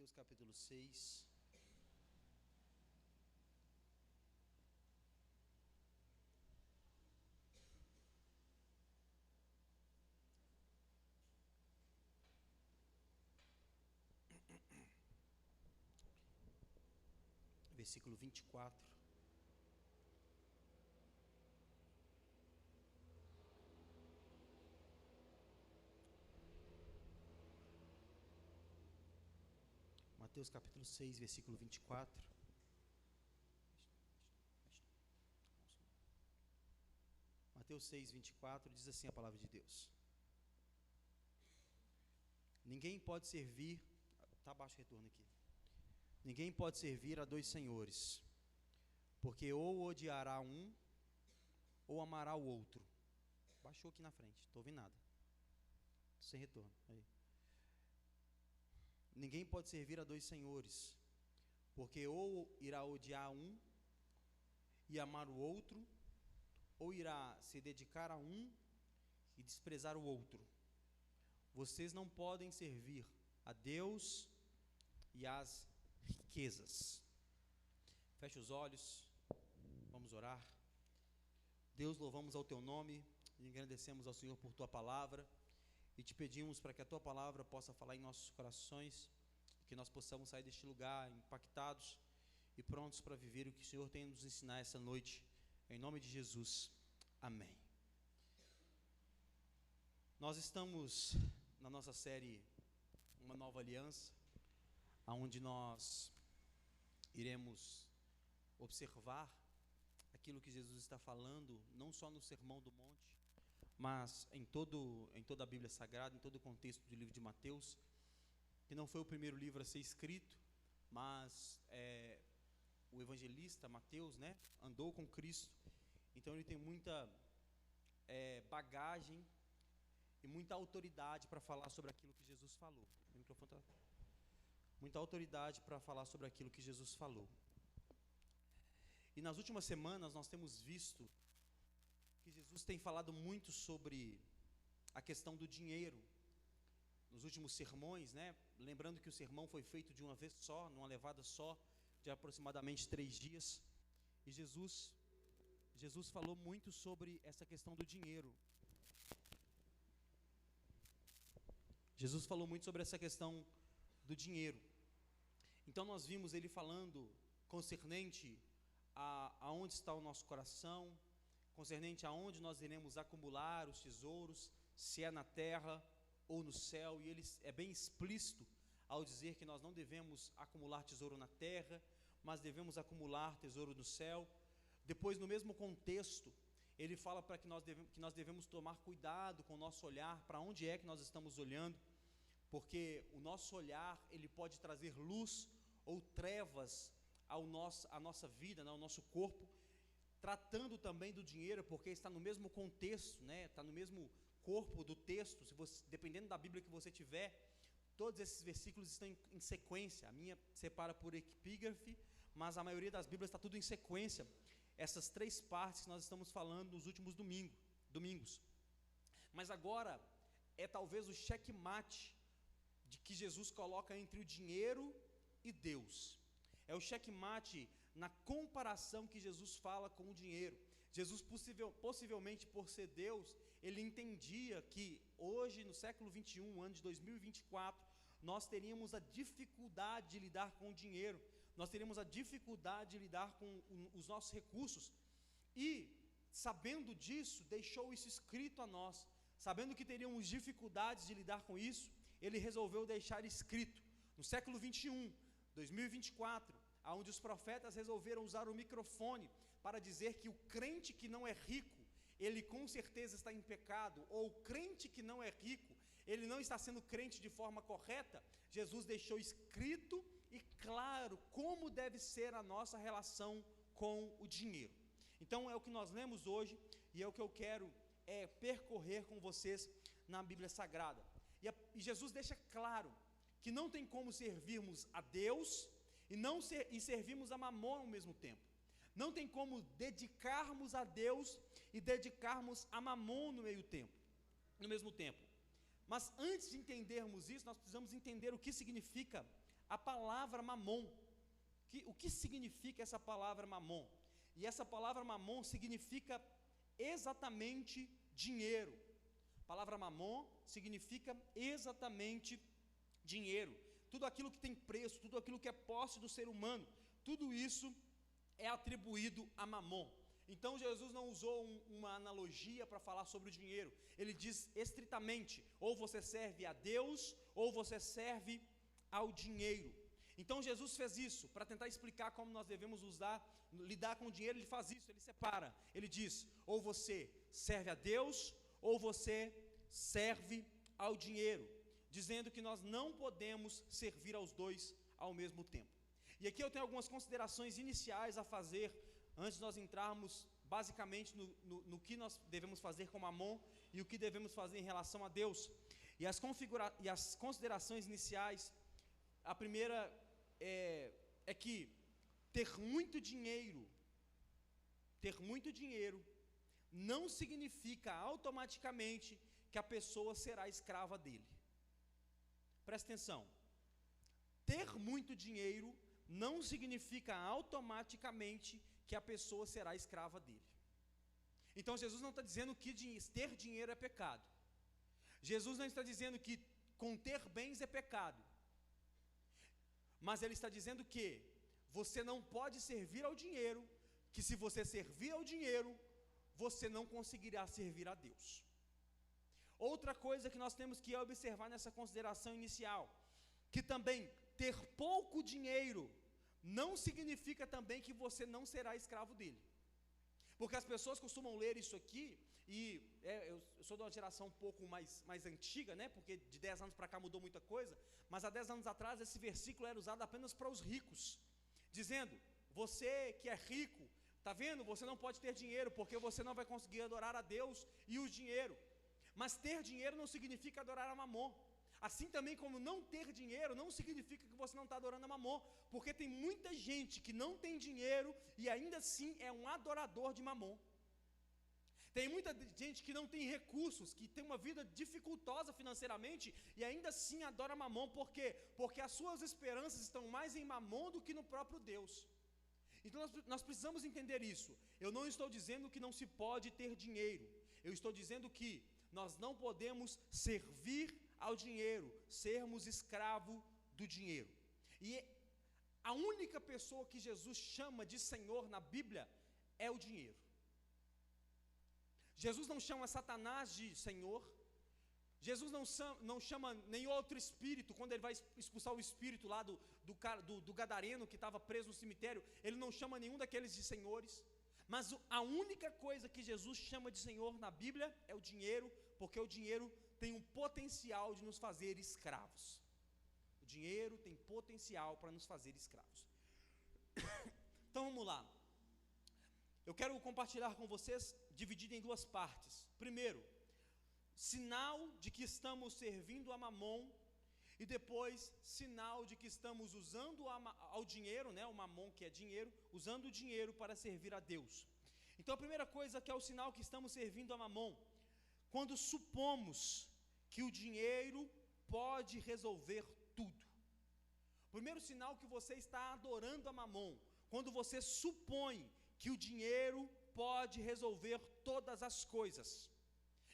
Mateus capítulo 6. Versículo 24. Mateus capítulo 6, versículo 24. Mateus 6, 24 diz assim a palavra de Deus: Ninguém pode servir, está baixo o retorno aqui. Ninguém pode servir a dois senhores, porque ou odiará um, ou amará o outro. Baixou aqui na frente, estou ouvindo nada. Sem retorno. Aí. Ninguém pode servir a dois senhores, porque ou irá odiar um e amar o outro, ou irá se dedicar a um e desprezar o outro. Vocês não podem servir a Deus e às riquezas. Feche os olhos, vamos orar. Deus, louvamos ao teu nome e agradecemos ao Senhor por tua palavra e te pedimos para que a tua palavra possa falar em nossos corações, que nós possamos sair deste lugar impactados e prontos para viver o que o Senhor tem a nos ensinar essa noite, em nome de Jesus, amém. Nós estamos na nossa série Uma Nova Aliança, onde nós iremos observar aquilo que Jesus está falando, não só no Sermão do Monte, mas em toda a Bíblia Sagrada, em todo o contexto do livro de Mateus, que não foi o primeiro livro a ser escrito, mas o evangelista Mateus, andou com Cristo, então ele tem muita bagagem e muita autoridade para falar sobre aquilo que Jesus falou. O microfone tá... Muita autoridade para falar sobre aquilo que Jesus falou. E nas últimas semanas nós temos visto que Jesus tem falado muito sobre a questão do dinheiro. Nos últimos sermões, lembrando que o sermão foi feito de uma vez só, numa levada só, de aproximadamente 3 dias. E Jesus falou muito sobre essa questão do dinheiro. Jesus falou muito sobre essa questão do dinheiro. Então nós vimos ele falando concernente aonde está o nosso coração, concernente aonde nós iremos acumular os tesouros, se é na terra ou no céu, e ele é bem explícito ao dizer que nós não devemos acumular tesouro na terra, mas devemos acumular tesouro no céu. Depois, no mesmo contexto, ele fala para que nós devemos tomar cuidado com o nosso olhar, para onde é que nós estamos olhando, porque o nosso olhar, ele pode trazer luz ou trevas à nossa vida, ao nosso corpo, tratando também do dinheiro, porque está no mesmo contexto, está no mesmo corpo do texto. Dependendo da Bíblia que você tiver, todos esses versículos estão em sequência. A minha separa por epígrafe, mas a maioria das Bíblias está tudo em sequência. Essas 3 partes que nós estamos falando nos últimos domingos. Mas agora é talvez o checkmate de que Jesus coloca entre o dinheiro e Deus. É o checkmate na comparação que Jesus fala com o dinheiro. Jesus, possivelmente por ser Deus, ele entendia que hoje, no século 21, ano de 2024, nós teríamos a dificuldade de lidar com o dinheiro, nós teríamos a dificuldade de lidar com os nossos recursos, e sabendo disso, deixou isso escrito a nós. Sabendo que teríamos dificuldades de lidar com isso, ele resolveu deixar escrito, no século 21, 2024, onde os profetas resolveram usar o microfone para dizer que o crente que não é rico, ele com certeza está em pecado, ou o crente que não é rico, ele não está sendo crente de forma correta. Jesus deixou escrito e claro como deve ser a nossa relação com o dinheiro. Então é o que nós lemos hoje, e é o que eu quero percorrer com vocês na Bíblia Sagrada. E Jesus deixa claro que não tem como servirmos a Deus e servirmos a Mamon ao mesmo tempo. Não tem como dedicarmos a Deus e dedicarmos a Mamon no mesmo tempo. Mas antes de entendermos isso, nós precisamos entender o que significa a palavra mamon. O que significa essa palavra mamon? E essa palavra mamon significa exatamente dinheiro. A palavra mamon significa exatamente dinheiro. Tudo aquilo que tem preço, tudo aquilo que é posse do ser humano, tudo isso é atribuído a mamon. Então Jesus não usou uma analogia para falar sobre o dinheiro. Ele diz estritamente: ou você serve a Deus, ou você serve ao dinheiro. Então Jesus fez isso para tentar explicar como nós devemos lidar com o dinheiro. Ele faz isso, ele separa. Ele diz: ou você serve a Deus, ou você serve ao dinheiro, dizendo que nós não podemos servir aos dois ao mesmo tempo. E aqui eu tenho algumas considerações iniciais a fazer, antes de nós entrarmos basicamente no que nós devemos fazer com Mamon e o que devemos fazer em relação a Deus. E as considerações iniciais, a primeira é que ter muito dinheiro não significa automaticamente que a pessoa será escrava dele. Presta atenção. Ter muito dinheiro não significa automaticamente que a pessoa será escrava dele. Então Jesus não está dizendo que ter dinheiro é pecado. Jesus não está dizendo que ter bens é pecado. Mas ele está dizendo que você não pode servir ao dinheiro, que se você servir ao dinheiro, você não conseguirá servir a Deus. Outra coisa que nós temos que observar nessa consideração inicial, que também ter pouco dinheiro não significa também que você não será escravo dele. Porque as pessoas costumam ler isso aqui, e eu sou de uma geração um pouco mais antiga, né? Porque de 10 anos para cá mudou muita coisa, mas há 10 anos atrás esse versículo era usado apenas para os ricos, dizendo: você que é rico, está vendo? Você não pode ter dinheiro, porque você não vai conseguir adorar a Deus e o dinheiro. Mas ter dinheiro não significa adorar a Mamon. Assim também como não ter dinheiro não significa que você não está adorando a Mamon, porque tem muita gente que não tem dinheiro e ainda assim é um adorador de Mamon. Tem muita gente que não tem recursos, que tem uma vida dificultosa financeiramente e ainda assim adora Mamon. Por quê? Porque as suas esperanças estão mais em Mamon do que no próprio Deus. Então nós precisamos entender isso. Eu não estou dizendo que não se pode ter dinheiro. Eu estou dizendo que nós não podemos servir ao dinheiro, sermos escravo do dinheiro. E a única pessoa que Jesus chama de Senhor na Bíblia é o dinheiro. Jesus não chama Satanás de Senhor. Jesus não chama nem outro espírito. Quando ele vai expulsar o espírito lá do gadareno que estava preso no cemitério, ele não chama nenhum daqueles de senhores. Mas a única coisa que Jesus chama de Senhor na Bíblia é o dinheiro, porque o dinheiro tem um potencial de nos fazer escravos. O dinheiro tem potencial para nos fazer escravos. Então vamos lá. Eu quero compartilhar com vocês, dividido em duas partes. Primeiro, sinal de que estamos servindo a Mamon, e depois, sinal de que estamos usando ao dinheiro, né, o Mamon, que é dinheiro, usando o dinheiro para servir a Deus. Então a primeira coisa que é o sinal que estamos servindo a Mamon, quando supomos que o dinheiro pode resolver tudo. O primeiro sinal que você está adorando a Mamon, quando você supõe que o dinheiro pode resolver todas as coisas.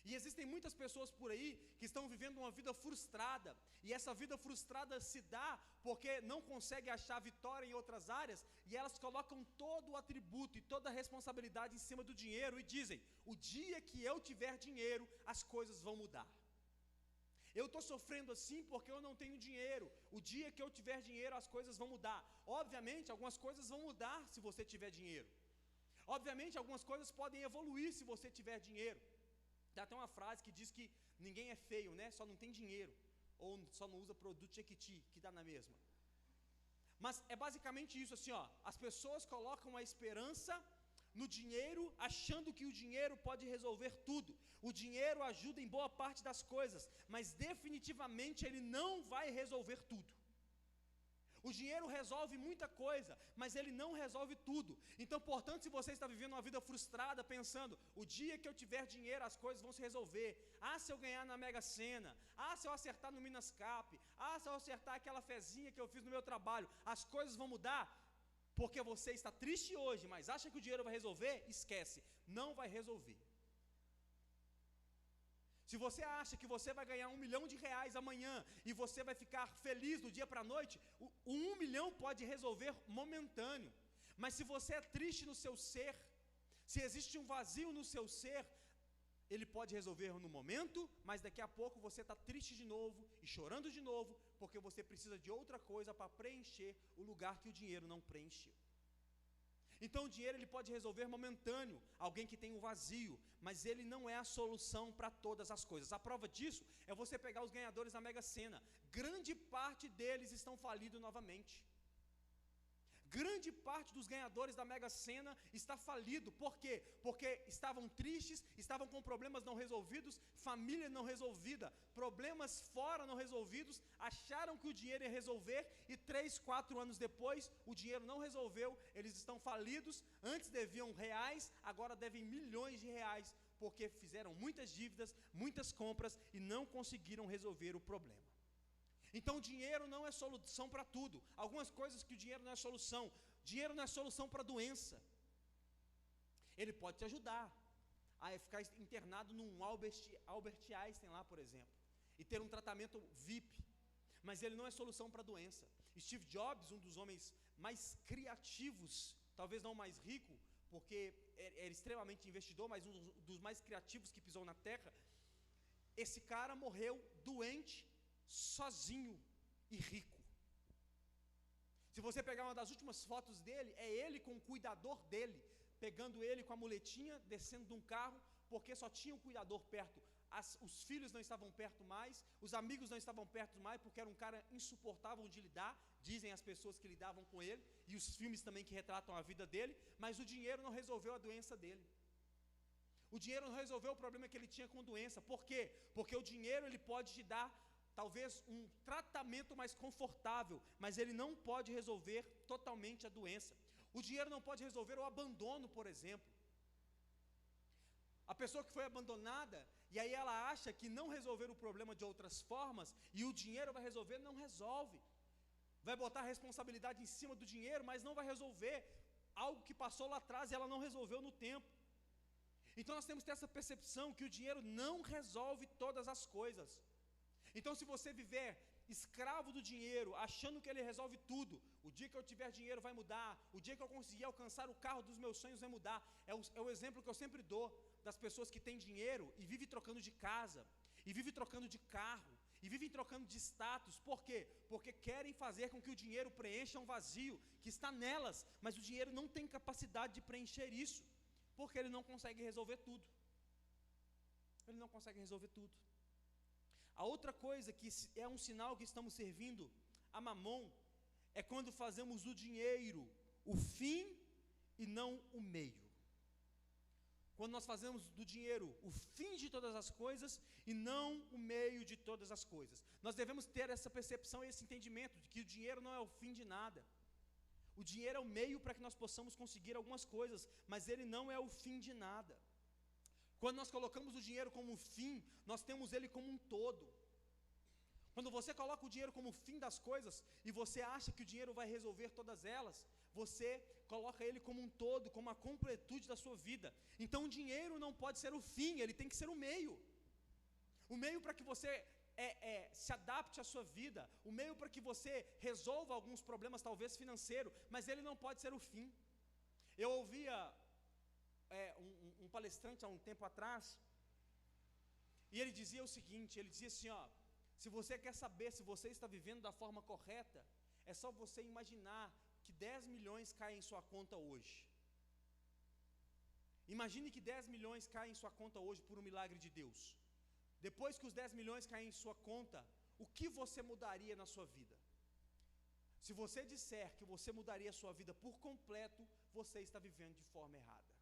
E existem muitas pessoas por aí que estão vivendo uma vida frustrada, e essa vida frustrada se dá porque não conseguem achar vitória em outras áreas, e elas colocam todo o atributo e toda a responsabilidade em cima do dinheiro e dizem: o dia que eu tiver dinheiro, as coisas vão mudar. Eu estou sofrendo assim porque eu não tenho dinheiro. O dia que eu tiver dinheiro, as coisas vão mudar. Obviamente, algumas coisas vão mudar se você tiver dinheiro. Obviamente, algumas coisas podem evoluir se você tiver dinheiro. Tem até uma frase que diz que ninguém é feio, né? Só não tem dinheiro. Ou só não usa produto Jequiti, que dá na mesma. Mas é basicamente isso, assim, ó. As pessoas colocam a esperança no dinheiro, achando que o dinheiro pode resolver tudo. O dinheiro ajuda em boa parte das coisas, mas definitivamente ele não vai resolver tudo. O dinheiro resolve muita coisa, mas ele não resolve tudo. Então, portanto, se você está vivendo uma vida frustrada, pensando, o dia que eu tiver dinheiro, as coisas vão se resolver. Ah, se eu ganhar na Mega Sena. Ah, se eu acertar no Minascap. Ah, se eu acertar aquela fezinha que eu fiz no meu trabalho, as coisas vão mudar. Porque você está triste hoje, mas acha que o dinheiro vai resolver? Esquece, não vai resolver. Se você acha que você vai ganhar R$1 milhão amanhã e você vai ficar feliz do dia para a noite, o 1 milhão pode resolver momentâneo. Mas se você é triste no seu ser, se existe um vazio no seu ser, ele pode resolver no momento, mas daqui a pouco você está triste de novo e chorando de novo, porque você precisa de outra coisa para preencher o lugar que o dinheiro não preencheu. Então o dinheiro ele pode resolver momentâneo, alguém que tem um vazio, mas ele não é a solução para todas as coisas. A prova disso é você pegar os ganhadores da Mega Sena. Grande parte deles estão falidos novamente. Grande parte dos ganhadores da Mega Sena está falido. Por quê? Porque estavam tristes, estavam com problemas não resolvidos, família não resolvida, problemas fora não resolvidos, acharam que o dinheiro ia resolver e 3, 4 anos depois o dinheiro não resolveu, eles estão falidos. Antes deviam reais, agora devem milhões de reais, porque fizeram muitas dívidas, muitas compras e não conseguiram resolver o problema. Então, o dinheiro não é solução para tudo. Algumas coisas que o dinheiro não é solução. Dinheiro não é solução para doença. Ele pode te ajudar a ficar internado num Albert Einstein lá, por exemplo, e ter um tratamento VIP. Mas ele não é solução para doença. Steve Jobs, um dos homens mais criativos, talvez não o mais rico, porque era extremamente investidor, mas um dos mais criativos que pisou na Terra, esse cara morreu doente, sozinho e rico. Se você pegar uma das últimas fotos dele, é ele com o cuidador dele, pegando ele com a muletinha, descendo de um carro, porque só tinha um cuidador perto. Os filhos não estavam perto mais, os amigos não estavam perto mais, porque era um cara insuportável de lidar, dizem as pessoas que lidavam com ele, e os filmes também que retratam a vida dele, mas o dinheiro não resolveu a doença dele. O dinheiro não resolveu o problema que ele tinha com doença. Por quê? Porque o dinheiro ele pode te dar talvez um tratamento mais confortável, mas ele não pode resolver totalmente a doença. O dinheiro não pode resolver o abandono, por exemplo. A pessoa que foi abandonada, e aí ela acha que não resolver o problema de outras formas, e o dinheiro vai resolver, não resolve. Vai botar a responsabilidade em cima do dinheiro, mas não vai resolver algo que passou lá atrás e ela não resolveu no tempo. Então nós temos que ter essa percepção que o dinheiro não resolve todas as coisas. Então, se você viver escravo do dinheiro, achando que ele resolve tudo, o dia que eu tiver dinheiro vai mudar, o dia que eu conseguir alcançar o carro dos meus sonhos vai mudar. É o exemplo que eu sempre dou das pessoas que têm dinheiro e vivem trocando de casa, e vivem trocando de carro, e vivem trocando de status. Por quê? Porque querem fazer com que o dinheiro preencha um vazio que está nelas, mas o dinheiro não tem capacidade de preencher isso, porque ele não consegue resolver tudo. Ele não consegue resolver tudo. A outra coisa que é um sinal que estamos servindo a Mamon é quando fazemos do dinheiro o fim e não o meio. Quando nós fazemos do dinheiro o fim de todas as coisas e não o meio de todas as coisas. Nós devemos ter essa percepção e esse entendimento de que o dinheiro não é o fim de nada. O dinheiro é o meio para que nós possamos conseguir algumas coisas, mas ele não é o fim de nada. Quando nós colocamos o dinheiro como um fim, nós temos ele como um todo. Quando você coloca o dinheiro como o fim das coisas e você acha que o dinheiro vai resolver todas elas, você coloca ele como um todo, como a completude da sua vida. Então o dinheiro não pode ser o fim, ele tem que ser o meio. O meio para que você se adapte à sua vida, o meio para que você resolva alguns problemas, talvez financeiros, mas ele não pode ser o fim. Eu ouvia um palestrante há um tempo atrás, e ele dizia o seguinte, ele dizia assim, ó, se você quer saber se você está vivendo da forma correta, é só você imaginar que 10 milhões caem em sua conta hoje. Imagine que 10 milhões caem em sua conta hoje por um milagre de Deus. Depois que os 10 milhões caem em sua conta, o que você mudaria na sua vida? Se você disser que você mudaria a sua vida por completo, você está vivendo de forma errada.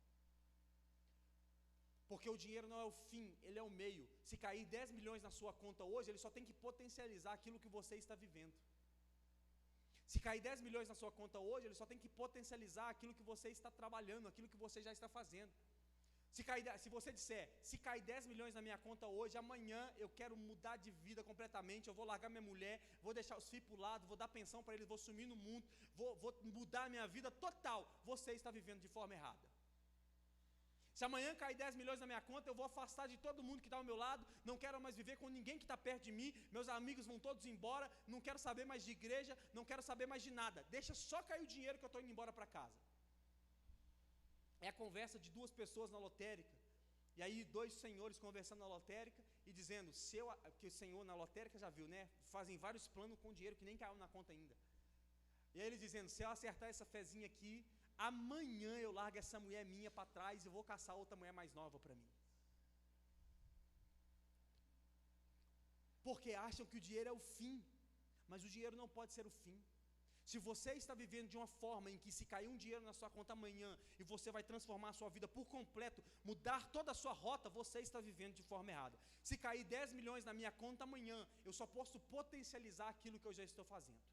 Porque o dinheiro não é o fim, ele é o meio. Se cair 10 milhões na sua conta hoje, ele só tem que potencializar aquilo que você está vivendo. Se cair 10 milhões na sua conta hoje, ele só tem que potencializar aquilo que você está trabalhando, aquilo que você já está fazendo. Se você disser, se cair 10 milhões na minha conta hoje, amanhã eu quero mudar de vida completamente, eu vou largar minha mulher, vou deixar os filhos para o lado, vou dar pensão para eles, vou sumir no mundo, vou mudar a minha vida total, você está vivendo de forma errada. Se amanhã cair 10 milhões na minha conta, eu vou afastar de todo mundo que está ao meu lado, não quero mais viver com ninguém que está perto de mim, meus amigos vão todos embora, não quero saber mais de igreja, não quero saber mais de nada, deixa só cair o dinheiro que eu estou indo embora para casa. É a conversa de duas pessoas na lotérica, e aí dois senhores conversando na lotérica e dizendo, que o senhor na lotérica já viu, né? Fazem vários planos com dinheiro que nem caiu na conta ainda. E aí eles dizendo, se eu acertar essa fezinha aqui, amanhã eu largo essa mulher minha para trás e vou caçar outra mulher mais nova para mim. Porque acham que o dinheiro é o fim, mas o dinheiro não pode ser o fim. Se você está vivendo de uma forma em que se cair um dinheiro na sua conta amanhã e você vai transformar a sua vida por completo, mudar toda a sua rota, você está vivendo de forma errada. Se cair 10 milhões na minha conta amanhã, eu só posso potencializar aquilo que eu já estou fazendo.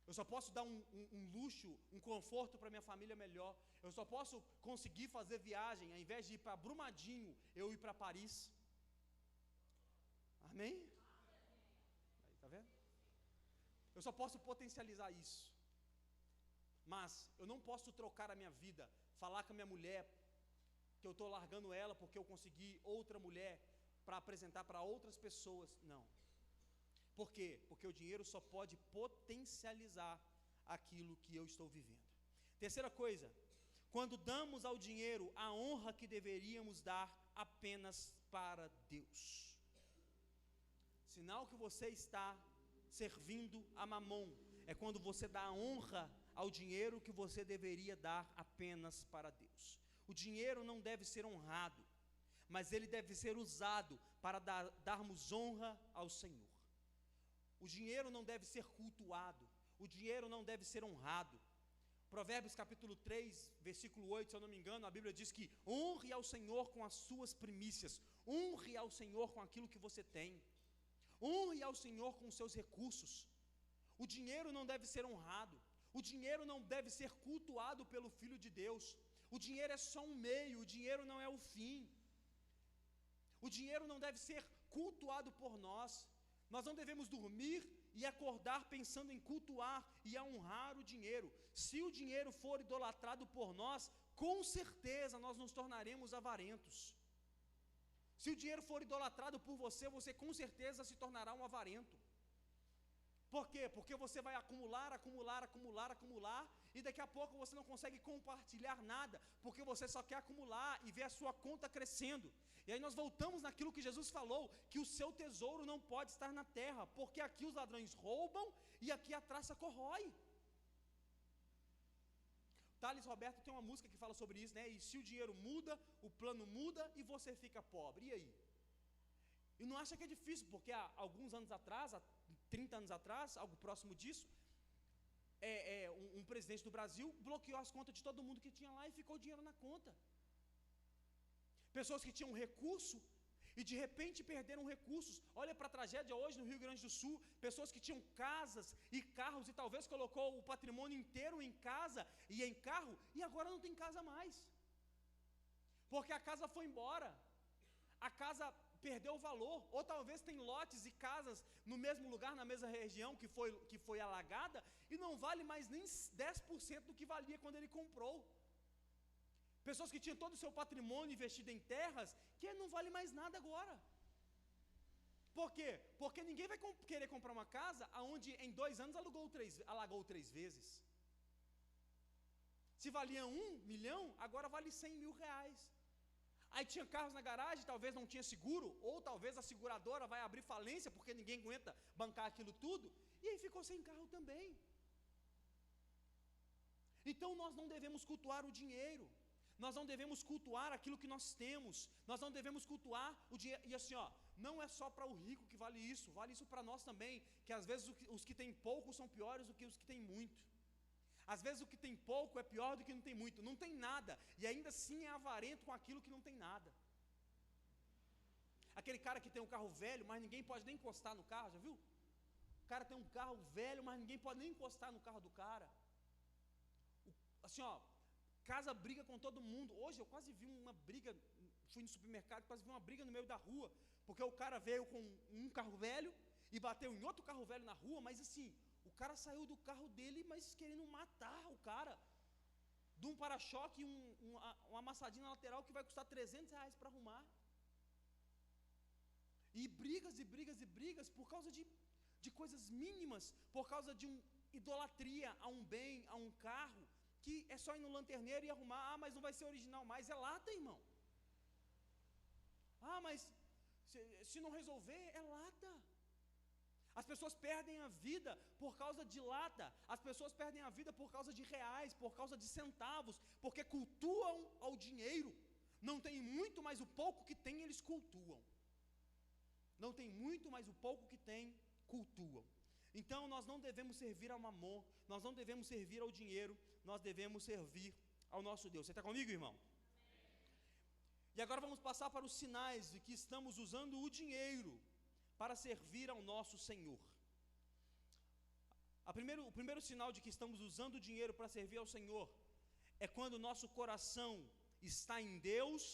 Eu só posso dar um luxo, um conforto para minha família melhor. Eu só posso conseguir fazer viagem, ao invés de ir para Brumadinho, eu ir para Paris. Amém? Aí, tá vendo? Eu só posso potencializar isso. Mas eu não posso trocar a minha vida, falar com a minha mulher que eu estou largando ela porque eu consegui outra mulher para apresentar para outras pessoas. Não. Por quê? Porque o dinheiro só pode potencializar aquilo que eu estou vivendo. Terceira coisa, quando damos ao dinheiro a honra que deveríamos dar apenas para Deus. Sinal que você está servindo a Mamon é quando você dá a honra ao dinheiro que você deveria dar apenas para Deus. O dinheiro não deve ser honrado, mas ele deve ser usado para darmos honra ao Senhor. O dinheiro não deve ser cultuado, o dinheiro não deve ser honrado. Provérbios capítulo 3, versículo 8, se eu não me engano, a Bíblia diz que honre ao Senhor com as suas primícias, honre ao Senhor com aquilo que você tem, honre ao Senhor com os seus recursos. O dinheiro não deve ser honrado, o dinheiro não deve ser cultuado pelo Filho de Deus. O dinheiro é só um meio, o dinheiro não é o fim. O dinheiro não deve ser cultuado por nós. Nós não devemos dormir e acordar pensando em cultuar e a honrar o dinheiro. Se o dinheiro for idolatrado por nós, com certeza nós nos tornaremos avarentos. Se o dinheiro for idolatrado por você, você com certeza se tornará um avarento. Por quê? Porque você vai acumular, e daqui a pouco você não consegue compartilhar nada, porque você só quer acumular e ver a sua conta crescendo. E aí nós voltamos naquilo que Jesus falou, que o seu tesouro não pode estar na terra, porque aqui os ladrões roubam e aqui a traça corrói. Thales Roberto tem uma música que fala sobre isso, né? E se o dinheiro muda, o plano muda e você fica pobre, e aí? E não acha que é difícil, porque há alguns anos atrás, há 30 anos atrás, algo próximo disso, um presidente do Brasil bloqueou as contas de todo mundo que tinha lá e ficou dinheiro na conta. Pessoas que tinham recurso e de repente perderam recursos. Olha para a tragédia hoje no Rio Grande do Sul, pessoas que tinham casas e carros e talvez colocou o patrimônio inteiro em casa e em carro e agora não tem casa mais. Porque a casa foi embora, a casa perdeu o valor, ou talvez tem lotes e casas no mesmo lugar, na mesma região que foi alagada e não vale mais nem 10% do que valia quando ele comprou. Pessoas que tinham todo o seu patrimônio investido em terras, que não vale mais nada agora. Por quê? Porque ninguém vai querer comprar uma casa onde em 2 anos alagou 3 vezes. Se valia 1 milhão, agora vale 100 mil reais. Aí tinha carros na garagem, talvez não tinha seguro, ou talvez a seguradora vai abrir falência, porque ninguém aguenta bancar aquilo tudo, e aí ficou sem carro também. Então nós não devemos cultuar o dinheiro, nós não devemos cultuar aquilo que nós temos, nós não devemos cultuar o dinheiro, e assim, não é só para o rico que vale isso para nós também, que às vezes os que têm pouco são piores do que os que têm muito. Às vezes o que tem pouco é pior do que não tem muito. Não tem nada e ainda assim é avarento com aquilo que não tem nada. Aquele cara que tem um carro velho, mas ninguém pode nem encostar no carro, já viu? O cara tem um carro velho, mas ninguém pode nem encostar no carro do cara. Assim, ó, casa briga com todo mundo. Hoje eu quase vi uma briga, fui no supermercado, quase vi uma briga no meio da rua, porque o cara veio com um carro velho e bateu em outro carro velho na rua, mas assim, o cara saiu do carro dele, mas querendo matar o cara, de um para-choque, uma amassadinha na lateral que vai custar R$300 para arrumar. E brigas e brigas e brigas por causa de coisas mínimas, por causa de uma idolatria a um bem, a um carro, que é só ir no lanterneiro e arrumar. Ah, mas não vai ser original mais, é lata, irmão. Ah, mas se não resolver, é lata. As pessoas perdem a vida por causa de lata. As pessoas perdem a vida por causa de reais, por causa de centavos, porque cultuam ao dinheiro. Não tem muito, mas o pouco que tem eles cultuam. Não tem muito, mas o pouco que tem cultuam. Então nós não devemos servir ao mamon, nós não devemos servir ao dinheiro, nós devemos servir ao nosso Deus. Você está comigo, irmão? E agora vamos passar para os sinais de que estamos usando o dinheiro para servir ao nosso Senhor. O primeiro sinal de que estamos usando o dinheiro para servir ao Senhor é quando o nosso coração está em Deus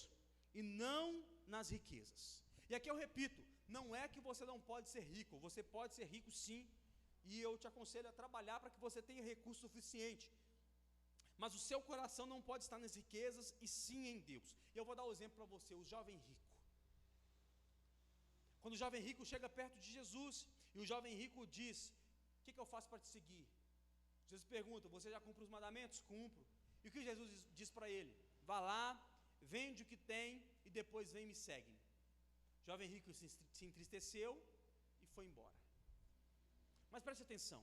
e não nas riquezas. E aqui eu repito, não é que você não pode ser rico, você pode ser rico sim, e eu te aconselho a trabalhar para que você tenha recurso suficiente. Mas o seu coração não pode estar nas riquezas e sim em Deus. E eu vou dar um exemplo para você, o jovem rico. Quando o jovem rico chega perto de Jesus, e o jovem rico diz: o que eu faço para te seguir? Jesus pergunta: você já cumpre os mandamentos? Cumpro. E o que Jesus diz para ele? Vá lá, vende o que tem e depois vem e me segue. O jovem rico se entristeceu e foi embora. Mas preste atenção,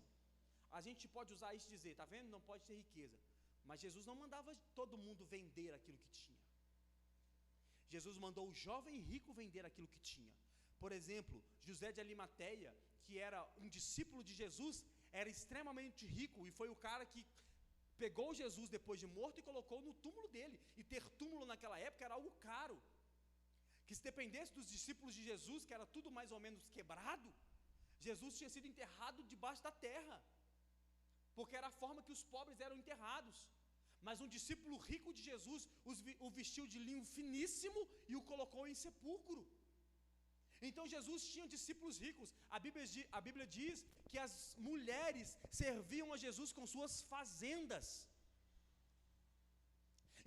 a gente pode usar isso e dizer: está vendo? Não pode ter riqueza. Mas Jesus não mandava todo mundo vender aquilo que tinha. Jesus mandou o jovem rico vender aquilo que tinha. Por exemplo, José de Arimateia, que era um discípulo de Jesus, era extremamente rico e foi o cara que pegou Jesus depois de morto e colocou no túmulo dele. E ter túmulo naquela época era algo caro. Que se dependesse dos discípulos de Jesus, que era tudo mais ou menos quebrado, Jesus tinha sido enterrado debaixo da terra, porque era a forma que os pobres eram enterrados. Mas um discípulo rico de Jesus o vestiu de linho finíssimo e o colocou em sepulcro. Então Jesus tinha discípulos ricos. A Bíblia diz que as mulheres serviam a Jesus com suas fazendas.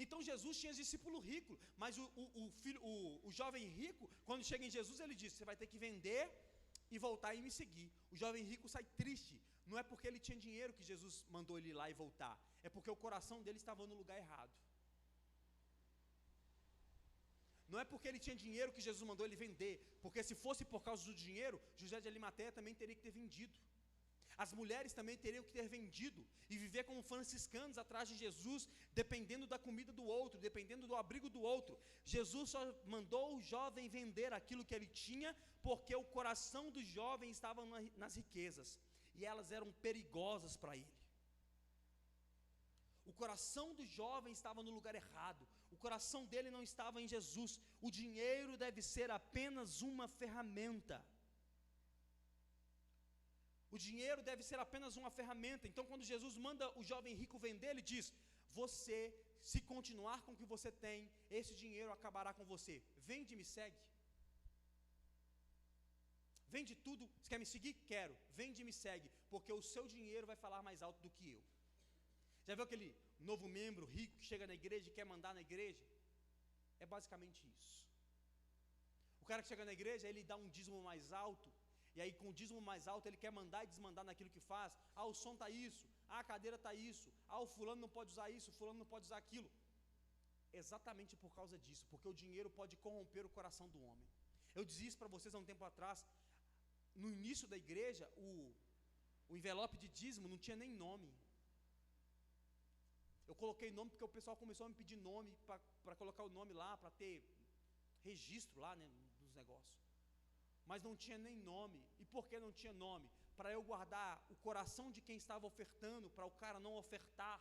Então Jesus tinha discípulo rico, mas o jovem rico, quando chega em Jesus, ele diz: você vai ter que vender e voltar e me seguir. O jovem rico sai triste. Não é porque ele tinha dinheiro que Jesus mandou ele ir lá e voltar, é porque o coração dele estava no lugar errado. Não é porque ele tinha dinheiro que Jesus mandou ele vender, porque se fosse por causa do dinheiro, José de Arimateia também teria que ter vendido. As mulheres também teriam que ter vendido e viver como franciscanos atrás de Jesus, dependendo da comida do outro, dependendo do abrigo do outro. Jesus só mandou o jovem vender aquilo que ele tinha, porque o coração do jovem estava nas riquezas, e elas eram perigosas para ele. O coração do jovem estava no lugar errado, o coração dele não estava em Jesus. O dinheiro deve ser apenas uma ferramenta. O dinheiro deve ser apenas uma ferramenta. Então, quando Jesus manda o jovem rico vender, ele diz: você, se continuar com o que você tem, esse dinheiro acabará com você. Vende e me segue. Vende tudo. Você quer me seguir? Quero. Vende e me segue, porque o seu dinheiro vai falar mais alto do que eu. Já viu aquele novo membro rico que chega na igreja e quer mandar na igreja? É basicamente isso. O cara que chega na igreja, ele dá um dízimo mais alto, e aí com o dízimo mais alto ele quer mandar e desmandar naquilo que faz. Ah, o som está isso, ah, a cadeira está isso, ah, o fulano não pode usar isso, o fulano não pode usar aquilo. Exatamente por causa disso, porque o dinheiro pode corromper o coração do homem. Eu dizia isso para vocês há um tempo atrás. No início da igreja, o envelope de dízimo não tinha nem nome. Eu coloquei nome porque o pessoal começou a me pedir nome para colocar o nome lá, para ter registro lá, né, dos negócios. Mas não tinha nem nome. E por que não tinha nome? Para eu guardar o coração de quem estava ofertando, para o cara não ofertar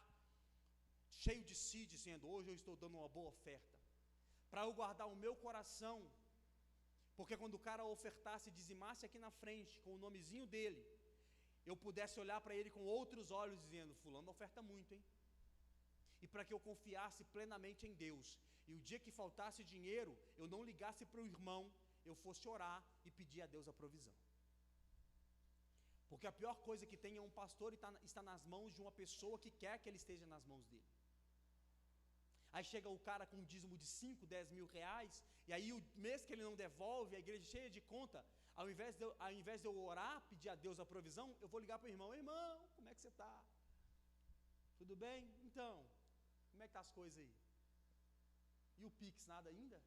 cheio de si, dizendo: hoje eu estou dando uma boa oferta. Para eu guardar o meu coração, porque quando o cara ofertasse e dizimasse aqui na frente, com o nomezinho dele, eu pudesse olhar para ele com outros olhos, dizendo: fulano oferta muito, hein? E para que eu confiasse plenamente em Deus, e o dia que faltasse dinheiro, eu não ligasse para o irmão, eu fosse orar e pedir a Deus a provisão. Porque a pior coisa que tem é um pastor estar nas mãos de uma pessoa que quer que ele esteja nas mãos dele. Aí chega o cara com um dízimo de 5, 10 mil reais, e aí o mês que ele não devolve, a igreja cheia de conta, ao invés de eu orar, pedir a Deus a provisão, eu vou ligar para o irmão: irmão, como é que você está? Tudo bem? Então, como é que tá as coisas aí? E o Pix, nada ainda?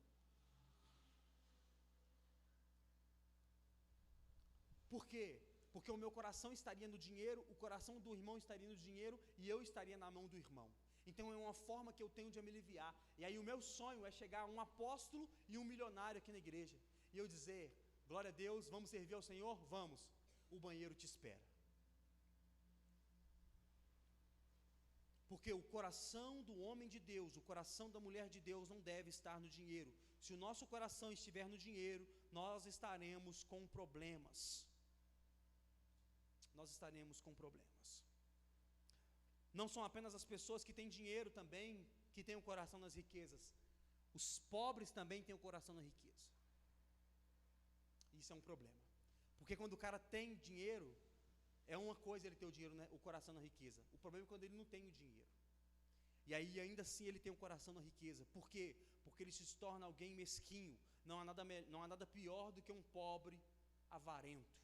Por quê? Porque o meu coração estaria no dinheiro, o coração do irmão estaria no dinheiro, e eu estaria na mão do irmão. Então é uma forma que eu tenho de me aliviar. E aí o meu sonho é chegar a um apóstolo e um milionário aqui na igreja, e eu dizer: glória a Deus, vamos servir ao Senhor? Vamos, o banheiro te espera. Porque o coração do homem de Deus, o coração da mulher de Deus não deve estar no dinheiro. Se o nosso coração estiver no dinheiro, nós estaremos com problemas. Nós estaremos com problemas. Não são apenas as pessoas que têm dinheiro também que têm o coração nas riquezas. Os pobres também têm o coração na riqueza. Isso é um problema. Porque quando o cara tem dinheiro, é uma coisa ele ter o dinheiro, né, o coração na riqueza. O problema é quando ele não tem o dinheiro. E aí ainda assim ele tem o coração na riqueza. Por quê? Porque ele se torna alguém mesquinho. Não há nada pior do que um pobre avarento.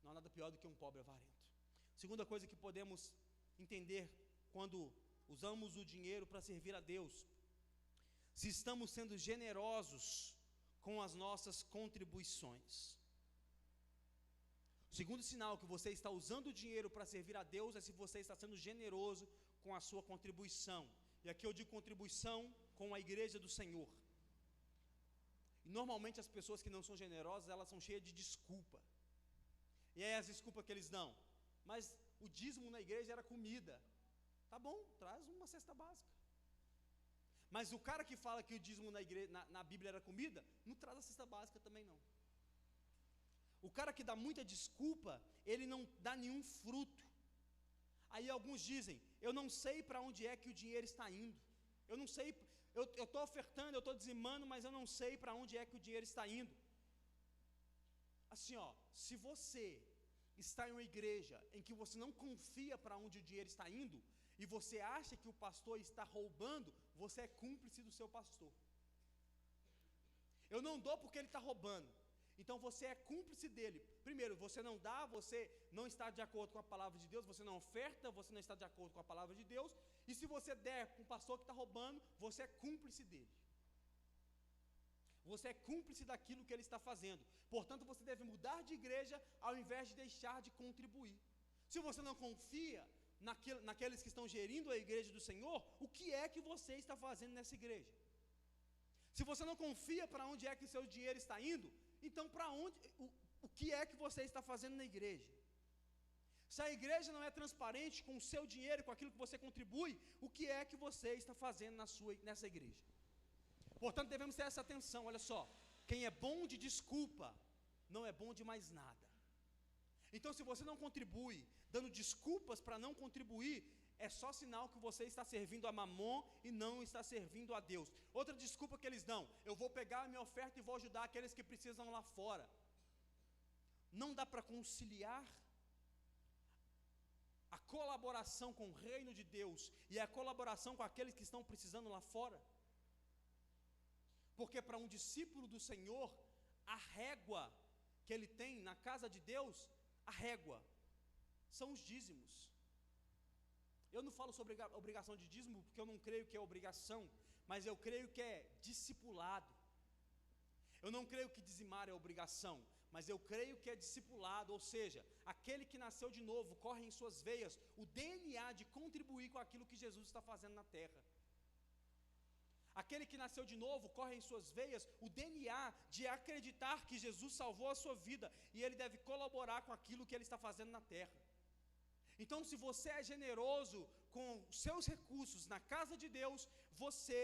Não há nada pior do que um pobre avarento. Segunda coisa que podemos entender quando usamos o dinheiro para servir a Deus: se estamos sendo generosos com as nossas contribuições. O segundo sinal que você está usando o dinheiro para servir a Deus é se você está sendo generoso com a sua contribuição. E aqui eu digo contribuição com a igreja do Senhor. E normalmente as pessoas que não são generosas, elas são cheias de desculpa. E aí as desculpas que eles dão: mas o dízimo na igreja era comida. Tá bom, traz uma cesta básica. Mas o cara que fala que o dízimo na igreja, na Bíblia era comida, não traz a cesta básica também não. O cara que dá muita desculpa, ele não dá nenhum fruto. Aí alguns dizem: eu não sei para onde é que o dinheiro está indo. Eu não sei, eu estou ofertando, eu estou dizimando, mas eu não sei para onde é que o dinheiro está indo. Assim, ó, se você está em uma igreja em que você não confia para onde o dinheiro está indo, e você acha que o pastor está roubando, você é cúmplice do seu pastor. Eu não dou porque ele está roubando, então você é cúmplice dele. Primeiro, você não dá, você não está de acordo com a palavra de Deus, você não oferta, você não está de acordo com a palavra de Deus, e se você der para um pastor que está roubando, você é cúmplice dele. Você é cúmplice daquilo que ele está fazendo. Portanto, você deve mudar de igreja ao invés de deixar de contribuir. Se você não confia naqueles que estão gerindo a igreja do Senhor, o que é que você está fazendo nessa igreja? Se você não confia para onde é que o seu dinheiro está indo, então o que é que você está fazendo na igreja? Se a igreja não é transparente com o seu dinheiro, com aquilo que você contribui, o que é que você está fazendo nessa igreja? Portanto, devemos ter essa atenção. Olha só, quem é bom de desculpa, não é bom de mais nada. Então, se você não contribui, dando desculpas para não contribuir, é só sinal que você está servindo a Mamon e não está servindo a Deus. Outra desculpa que eles dão: eu vou pegar a minha oferta e vou ajudar aqueles que precisam lá fora. Não dá para conciliar a colaboração com o reino de Deus e a colaboração com aqueles que estão precisando lá fora. Porque para um discípulo do Senhor, a régua que ele tem na casa de Deus, a régua são os dízimos. Eu não falo sobre obrigação de dízimo porque eu não creio que é obrigação, mas eu creio que é discipulado. Eu não creio que dizimar é obrigação, mas eu creio que é discipulado, ou seja, aquele que nasceu de novo, corre em suas veias o DNA de contribuir com aquilo que Jesus está fazendo na terra. Aquele que nasceu de novo, corre em suas veias o DNA de acreditar que Jesus salvou a sua vida e ele deve colaborar com aquilo que ele está fazendo na terra. Então, se você é generoso com os seus recursos na casa de Deus, você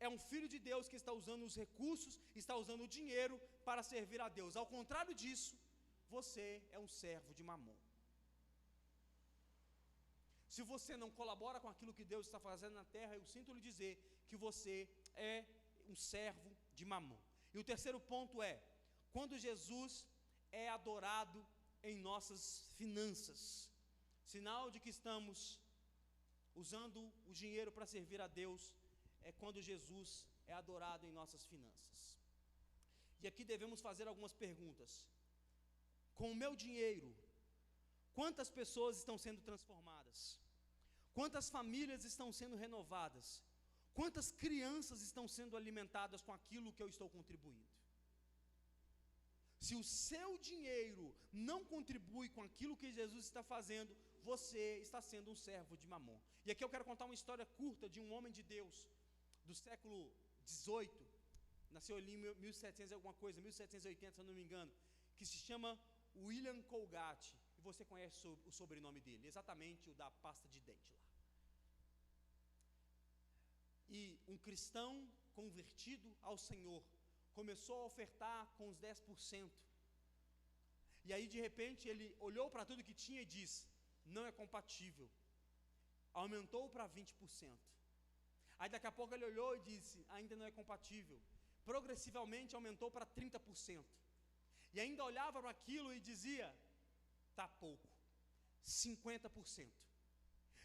é um filho de Deus que está usando os recursos, está usando o dinheiro para servir a Deus. Ao contrário disso, você é um servo de Mamon. Se você não colabora com aquilo que Deus está fazendo na terra, eu sinto lhe dizer que você é um servo de Mamon. E o terceiro ponto é, quando Jesus é adorado em nossas finanças, sinal de que estamos usando o dinheiro para servir a Deus, é quando Jesus é adorado em nossas finanças. E aqui devemos fazer algumas perguntas. Com o meu dinheiro, quantas pessoas estão sendo transformadas? Quantas famílias estão sendo renovadas? Quantas crianças estão sendo alimentadas com aquilo que eu estou contribuindo? Se o seu dinheiro não contribui com aquilo que Jesus está fazendo, você está sendo um servo de Mamon. E aqui eu quero contar uma história curta de um homem de Deus do século XVIII, nasceu ali em 1700 alguma coisa, 1780 se eu não me engano, que se chama William Colgate, e você conhece o sobrenome dele, exatamente o da pasta de dente lá. E um cristão convertido ao Senhor começou a ofertar com os 10%. E aí de repente ele olhou para tudo que tinha e disse: não é compatível. Aumentou para 20%. Aí daqui a pouco ele olhou e disse: ainda não é compatível. Progressivamente aumentou para 30%. E ainda olhava para aquilo e dizia: está pouco, 50%.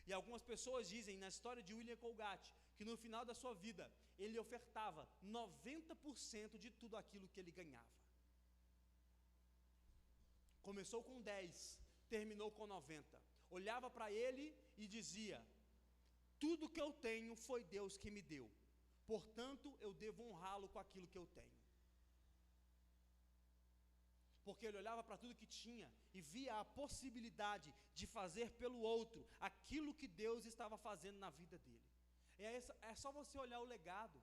E algumas pessoas dizem, na história de William Colgate, que no final da sua vida, ele ofertava 90% de tudo aquilo que ele ganhava. Começou com 10, terminou com 90. Olhava para ele e dizia: tudo que eu tenho foi Deus que me deu, portanto eu devo honrá-lo com aquilo que eu tenho. Porque ele olhava para tudo que tinha e via a possibilidade de fazer pelo outro aquilo que Deus estava fazendo na vida dele. É só você olhar o legado.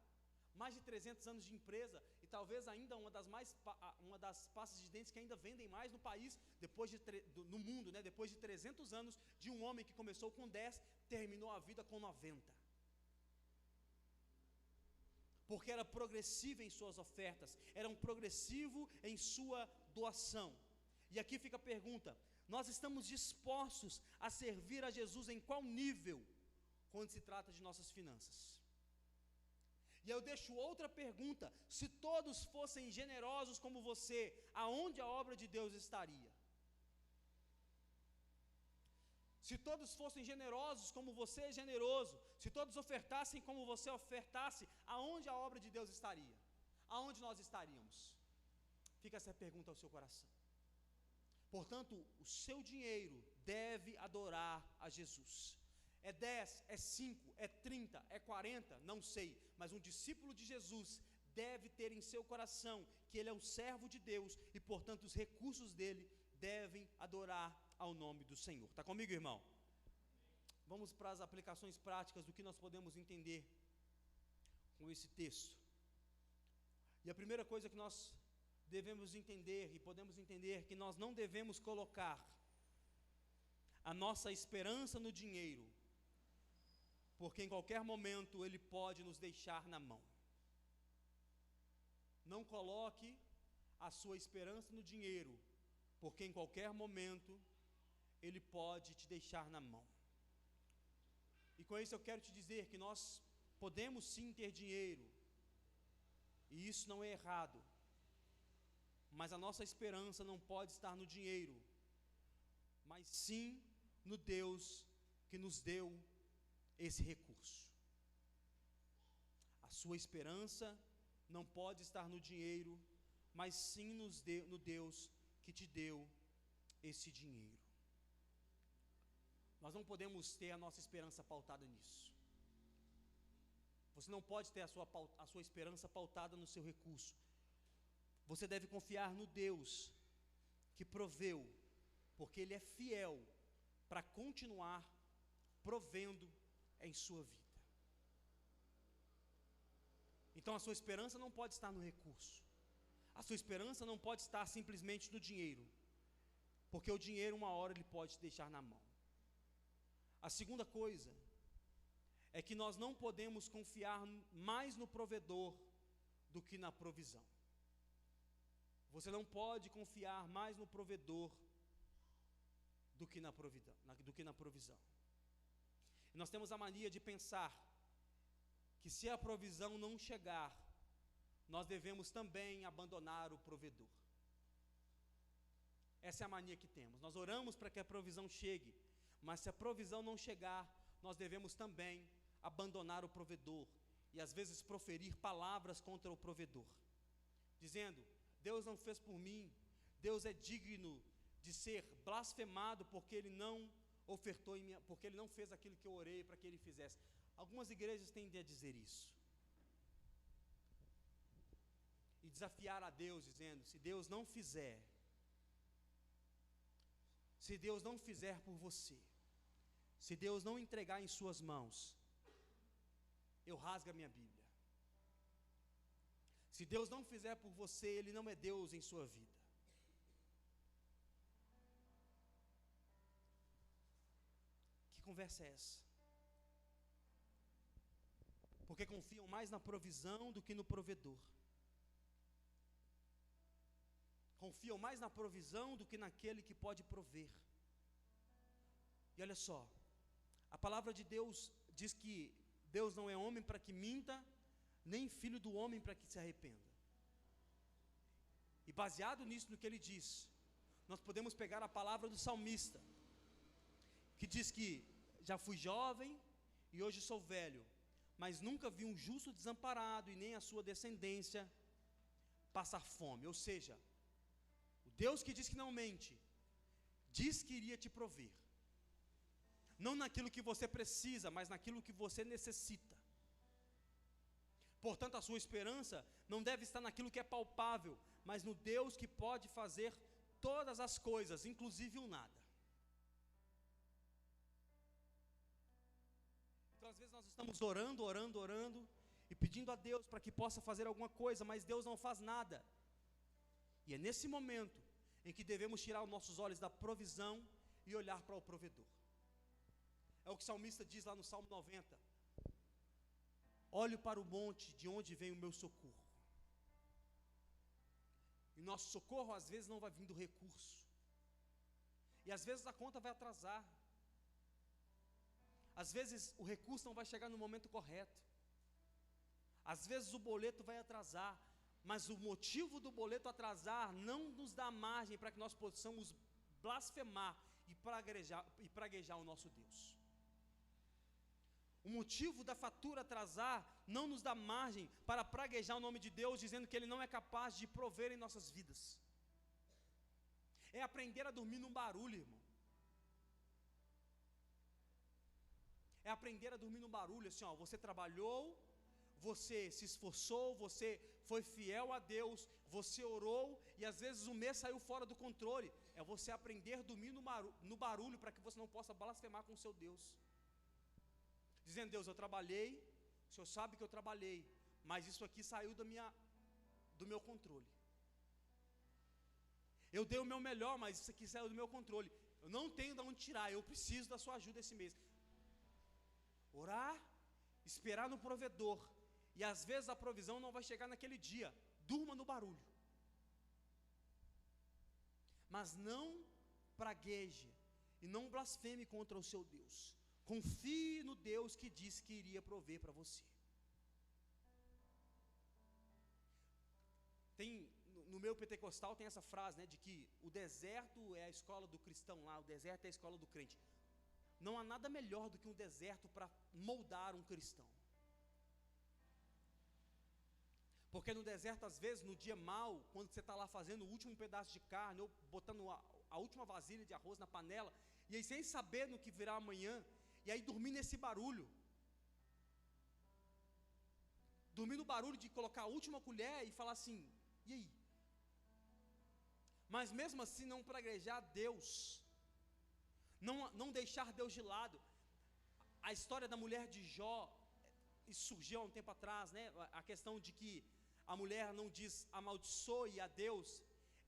Mais de 300 anos de empresa e talvez ainda uma das pastas de dentes que ainda vendem mais no país, no mundo, né? Depois de 300 anos de um homem que começou com 10, terminou a vida com 90. Porque era progressivo em suas ofertas, era um progressivo em sua doação. E aqui fica a pergunta: nós estamos dispostos a servir a Jesus em qual nível quando se trata de nossas finanças? E eu deixo outra pergunta: se todos fossem generosos como você, aonde a obra de Deus estaria? Se todos fossem generosos como você é generoso, se todos ofertassem como você ofertasse, aonde a obra de Deus estaria? Aonde nós estaríamos? Fica essa pergunta ao seu coração. Portanto, o seu dinheiro deve adorar a Jesus. É 10, é 5, é 30, é 40, não sei, mas um discípulo de Jesus deve ter em seu coração que ele é um servo de Deus e, portanto, os recursos dele devem adorar ao nome do Senhor. Está comigo, irmão? Vamos para as aplicações práticas do que nós podemos entender com esse texto. E a primeira coisa que nós devemos entender e podemos entender que nós não devemos colocar a nossa esperança no dinheiro, porque em qualquer momento ele pode nos deixar na mão. Não coloque a sua esperança no dinheiro, porque em qualquer momento ele pode te deixar na mão. E com isso eu quero te dizer que nós podemos sim ter dinheiro, e isso não é errado, mas a nossa esperança não pode estar no dinheiro, mas sim no Deus que nos deu esse recurso. A sua esperança não pode estar no dinheiro, mas sim no Deus que te deu esse dinheiro. Nós não podemos ter a nossa esperança pautada nisso. Você não pode ter a sua esperança pautada no seu recurso. Você deve confiar no Deus que proveu, porque Ele é fiel para continuar provendo em sua vida. Então a sua esperança não pode estar no recurso. A sua esperança não pode estar simplesmente no dinheiro, porque o dinheiro uma hora ele pode te deixar na mão. A segunda coisa é que nós não podemos confiar mais no provedor do que na provisão. Você não pode confiar mais no provedor do que na provisão. E nós temos a mania de pensar que se a provisão não chegar, nós devemos também abandonar o provedor. Essa é a mania que temos. Nós oramos para que a provisão chegue, mas se a provisão não chegar, nós devemos também abandonar o provedor e às vezes proferir palavras contra o provedor, dizendo: Deus não fez por mim, Deus é digno de ser blasfemado porque Ele não ofertou em minha, porque Ele não fez aquilo que eu orei para que Ele fizesse. Algumas igrejas tendem a dizer isso e desafiar a Deus, dizendo: se Deus não fizer, se Deus não fizer por você, se Deus não entregar em suas mãos, eu rasgo a minha Bíblia. Se Deus não fizer por você, Ele não é Deus em sua vida. Que conversa é essa? Porque confiam mais na provisão do que no provedor. Confiam mais na provisão do que naquele que pode prover. E olha só, a palavra de Deus diz que Deus não é homem para que minta, nem filho do homem para que se arrependa. E baseado nisso, no que ele diz, nós podemos pegar a palavra do salmista, que diz que já fui jovem e hoje sou velho, mas nunca vi um justo desamparado e nem a sua descendência passar fome. Ou seja, o Deus que diz que não mente, diz que iria te prover, não naquilo que você precisa, mas naquilo que você necessita. Portanto, a sua esperança não deve estar naquilo que é palpável, mas no Deus que pode fazer todas as coisas, inclusive o nada. Então, às vezes nós estamos orando e pedindo a Deus para que possa fazer alguma coisa, mas Deus não faz nada. E é nesse momento em que devemos tirar os nossos olhos da provisão e olhar para o provedor. É o que o salmista diz lá no Salmo 90: olho para o monte, de onde vem o meu socorro. E nosso socorro às vezes não vai vir do recurso, e às vezes a conta vai atrasar, às vezes o recurso não vai chegar no momento correto, às vezes o boleto vai atrasar, mas o motivo do boleto atrasar não nos dá margem para que nós possamos blasfemar e praguejar o nosso Deus. O motivo da fatura atrasar não nos dá margem para praguejar o nome de Deus, dizendo que Ele não é capaz de prover em nossas vidas. É aprender a dormir num barulho, irmão. É aprender a dormir num barulho, assim, ó, você trabalhou, você se esforçou, você foi fiel a Deus, você orou, e às vezes o mês saiu fora do controle. É você aprender a dormir no barulho, para que você não possa blasfemar com o seu Deus, dizendo: Deus, eu trabalhei, o Senhor sabe que eu trabalhei, mas isso aqui saiu do meu controle. Eu dei o meu melhor, mas isso aqui saiu do meu controle. Eu não tenho de onde tirar, eu preciso da sua ajuda esse mês. Orar, esperar no provedor, e às vezes a provisão não vai chegar naquele dia. Durma no barulho, mas não pragueje e não blasfeme contra o seu Deus. Confie no Deus que disse que iria prover para você. No meu pentecostal tem essa frase, né, de que o deserto é a escola do cristão lá, o deserto é a escola do crente. Não há nada melhor do que um deserto para moldar um cristão. Porque no deserto, às vezes, no dia mau, quando você está lá fazendo o último pedaço de carne, ou botando a última vasilha de arroz na panela, e aí sem saber no que virá amanhã, e aí dormir nesse barulho, dormir no barulho de colocar a última colher e falar assim: e aí? Mas mesmo assim não praguejar Deus, não deixar Deus de lado. A história da mulher de Jó, isso surgiu há um tempo atrás, né? A questão de que a mulher não diz amaldiçoe a Deus,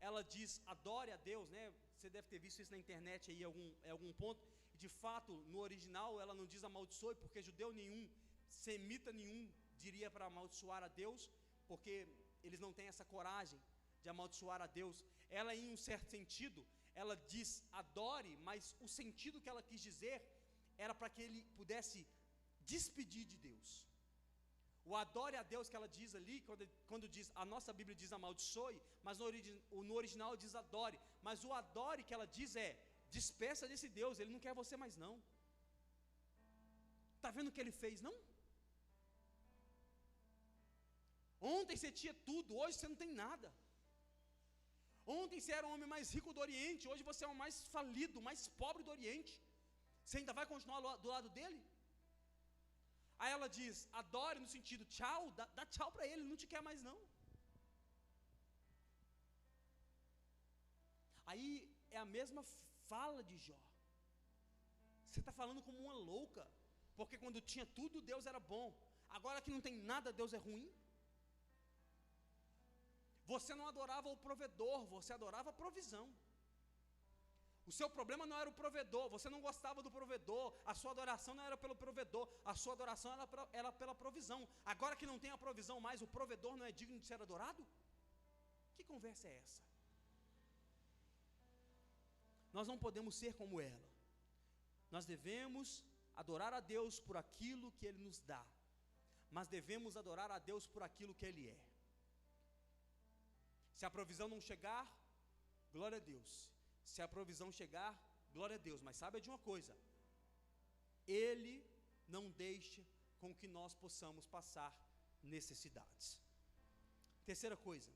ela diz adore a Deus, né? Você deve ter visto isso na internet aí em algum ponto. E de fato, no original, ela não diz amaldiçoe, porque judeu nenhum, semita nenhum diria para amaldiçoar a Deus, porque eles não têm essa coragem de amaldiçoar a Deus. Ela, em um certo sentido, ela diz adore, mas o sentido que ela quis dizer era para que ele pudesse despedir de Deus. O adore a Deus que ela diz ali, quando diz, a nossa Bíblia diz amaldiçoe, mas no original diz adore. Mas o adore que ela diz é, despeça desse Deus, ele não quer você mais não. Está vendo o que ele fez, não? Ontem você tinha tudo, hoje você não tem nada. Ontem você era o homem mais rico do Oriente, hoje você é o mais falido, o mais pobre do Oriente. Você ainda vai continuar do lado dele? Aí ela diz, adore no sentido tchau, dá tchau para ele não te quer mais não. Aí é a mesma fala de Jó. Você está falando como uma louca, porque quando tinha tudo Deus era bom, agora que não tem nada Deus é ruim. Você não adorava o provedor, você adorava a provisão. O seu problema não era o provedor, você não gostava do provedor, a sua adoração não era pelo provedor, a sua adoração era pela provisão. Agora que não tem a provisão mais, o provedor não é digno de ser adorado? Que conversa é essa? Nós não podemos ser como ela. Nós devemos adorar a Deus por aquilo que Ele nos dá, mas devemos adorar a Deus por aquilo que Ele é. Se a provisão não chegar, glória a Deus. Se a provisão chegar, glória a Deus. Mas saiba de uma coisa, Ele não deixa com que nós possamos passar necessidades. Terceira coisa,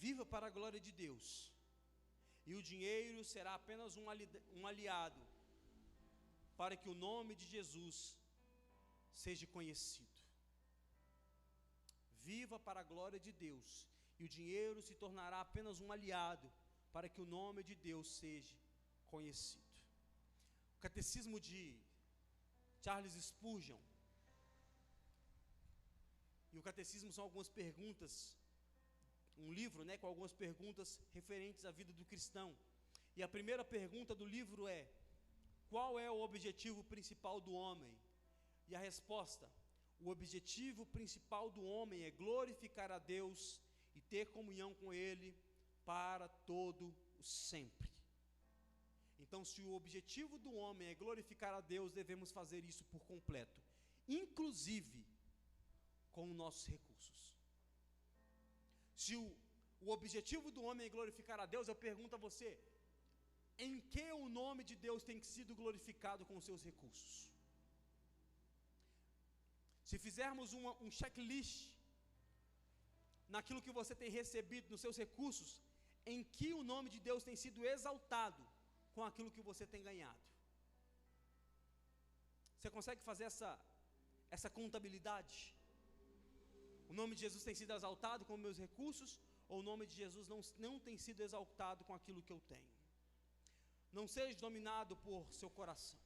viva para a glória de Deus, e o dinheiro será apenas um aliado para que o nome de Jesus seja conhecido. Viva para a glória de Deus, e o dinheiro se tornará apenas um aliado para que o nome de Deus seja conhecido. O Catecismo de Charles Spurgeon, e o Catecismo são algumas perguntas, um livro, com algumas perguntas referentes à vida do cristão. E a primeira pergunta do livro é: qual é o objetivo principal do homem? E a resposta: o objetivo principal do homem é glorificar a Deus e ter comunhão com Ele para todo o sempre. Então, se o objetivo do homem é glorificar a Deus, devemos fazer isso por completo, inclusive com nossos recursos. Se o objetivo do homem é glorificar a Deus, eu pergunto a você, em que o nome de Deus tem sido glorificado com os seus recursos? Se fizermos um checklist naquilo que você tem recebido nos seus recursos, em que o nome de Deus tem sido exaltado com aquilo que você tem ganhado? Você consegue fazer essa contabilidade? O nome de Jesus tem sido exaltado com meus recursos, ou o nome de Jesus não tem sido exaltado com aquilo que eu tenho? Não seja dominado por seu coração.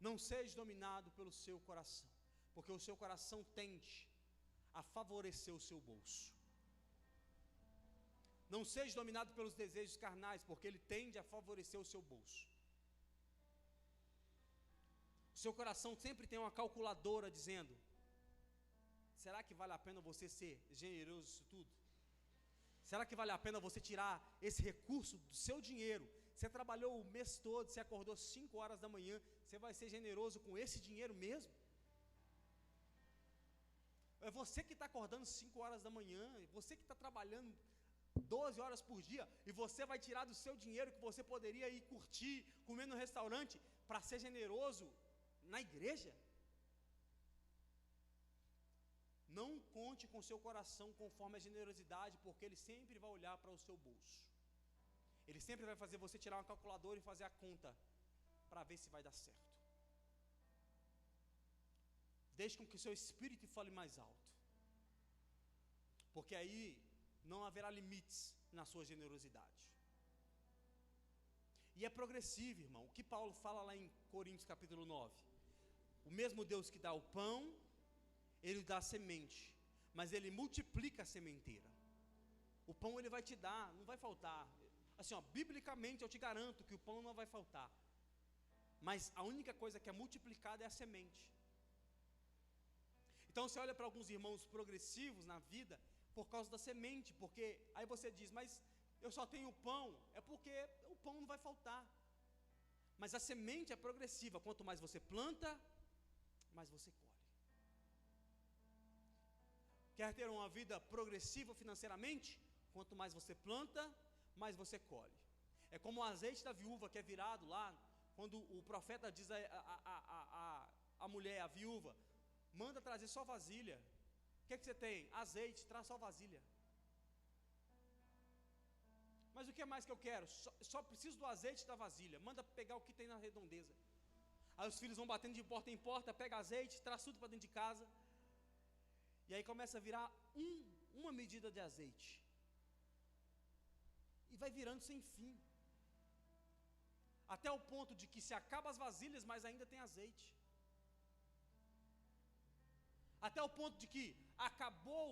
Não seja dominado pelo seu coração, porque o seu coração tende a favorecer o seu bolso. Não seja dominado pelos desejos carnais, porque ele tende a favorecer o seu bolso. O seu coração sempre tem uma calculadora dizendo: será que vale a pena você ser generoso nisso tudo? Será que vale a pena você tirar esse recurso do seu dinheiro? Você trabalhou o mês todo, você acordou 5 horas da manhã, você vai ser generoso com esse dinheiro mesmo? É você que está acordando 5 horas da manhã, é você que está trabalhando 12 horas por dia, e você vai tirar do seu dinheiro que você poderia ir curtir, comer no restaurante, para ser generoso na igreja? Não conte com seu coração conforme a generosidade, porque ele sempre vai olhar para o seu bolso. Ele sempre vai fazer você tirar uma calculadora e fazer a conta para ver se vai dar certo. Deixe com que o seu espírito fale mais alto, porque aí não haverá limites na sua generosidade. E é progressivo, irmão. O que Paulo fala lá em Coríntios capítulo 9: o mesmo Deus que dá o pão, Ele dá a semente, mas Ele multiplica a sementeira. O pão Ele vai te dar, não vai faltar. Assim, biblicamente eu te garanto que o pão não vai faltar, mas a única coisa que é multiplicada é a semente. Então você olha para alguns irmãos progressivos na vida por causa da semente, porque aí você diz: mas eu só tenho pão, é porque o pão não vai faltar. Mas a semente é progressiva. Quanto mais você planta, mais você colhe. Quer ter uma vida progressiva financeiramente? Quanto mais você planta, mais você colhe. É como o azeite da viúva que é virado lá, quando o profeta diz a mulher, a viúva, manda trazer só vasilha. O que você tem? Azeite, traz só vasilha. Mas o que mais que eu quero? Só preciso do azeite e da vasilha. Manda pegar o que tem na redondeza. Aí os filhos vão batendo de porta em porta, pega azeite, traz tudo para dentro de casa. E aí começa a virar uma medida de azeite. E vai virando sem fim. Até o ponto de que se acaba as vasilhas, mas ainda tem azeite. Até o ponto de que acabou